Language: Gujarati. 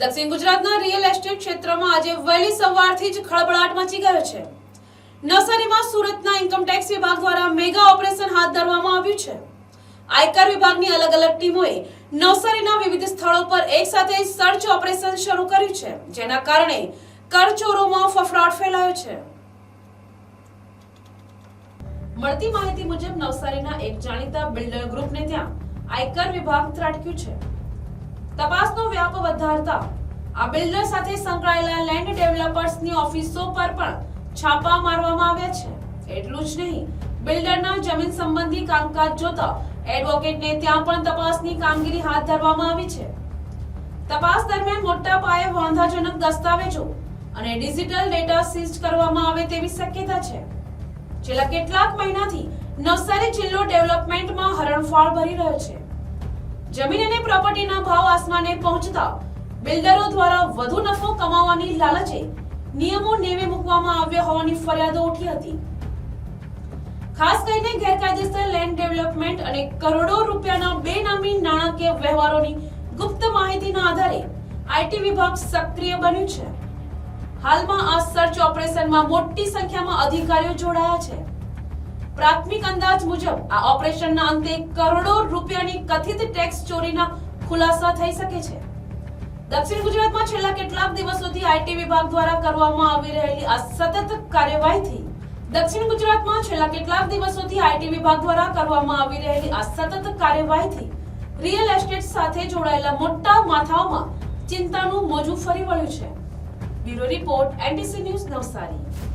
દક્ષિણ ગુજરાતના રિયલ એસ્ટેટ ક્ષેત્રમાં આજે વહેલી સવારથી જ ખળભળાટ મચી ગયો છે. નવસારીમાં સુરતના ઇન્કમટેક્સ વિભાગ દ્વારા મેગા ઓપરેશન હાથ ધરવામાં આવ્યું છે. આયકર વિભાગની અલગ અલગ ટીમોએ નવસારીના વિવિધ સ્થળો પર એક સાથે સર્ચ ઓપરેશન શરૂ કર્યું છે, જેના કારણે કરચોરોમાં ફફડાટ ફેલાયો છે. મળતી માહિતી મુજબ નવસારીના એક જાણીતા બિલ્ડર ગ્રુપને ત્યાં આયકર વિભાગ ત્રાટક્યું છે. તપાસનો વ્યાપ વધારતા આ બિલ્ડર સાથે સંકળાયેલા લેન્ડ ડેવલપર્સની ઓફિસો પર પણ છાપા મારવામાં આવ્યા છે. એટલું જ નહીં, બિલ્ડરના જમીન સંબંધી કામકાજ જોતા એડવોકેટને ત્યાં પણ તપાસની કામગીરી હાથ ધરવામાં આવી છે. તપાસ દરમિયાન મોટા પાયે વાંધાજનક દસ્તાવેજો અને ડિજિટલ ડેટા સીઝ કરવામાં આવે તેવી શક્યતા છે. છેલ્લા કેટલાક મહિનાથી નવસારી જિલ્લો ડેવલપમેન્ટમાં હરણફાળ ભરી રહ્યો છે. જમીન અને પ્રોપર્ટીના ભાવ આસમાને પહોંચતા બિલ્ડરો દ્વારા વધુ નફો કમાવાની લાલચે નિયમો નેવે મૂકવામાં આવ્યા હોવાની ફરિયાદો ઉઠી હતી. ખાસ કરીને ગેરકાયદેસર લેન્ડ ડેવલપમેન્ટ અને કરોડો રૂપિયાના બેનામી નાણાકીય વ્યવહારોની ગુપ્ત માહિતીના આધારે આઈટી વિભાગ સક્રિય બન્યું છે. હાલમાં આ સર્ચ ઓપરેશનમાં મોટી સંખ્યામાં અધિકારીઓ જોડાયા છે. પ્રાથમિક અંદાજ મુજબ આ ઓપરેશનના અંતે કરોડો રૂપિયાની કથિત ટેક્સ ચોરીના ખુલાસા થઈ શકે છે. દક્ષિણ ગુજરાતમાં છેલ્લા કેટલાક દિવસોથી આઈટી વિભાગ દ્વારા કરવામાં આવી રહેલી આ સતત કાર્યવાહીથી રિયલ એસ્ટેટ સાથે જોડાયેલા મોટા માથાઓમાં ચિંતાનું મોજું ફરી વળ્યું છે. Bureau report, NTC news, Navsari.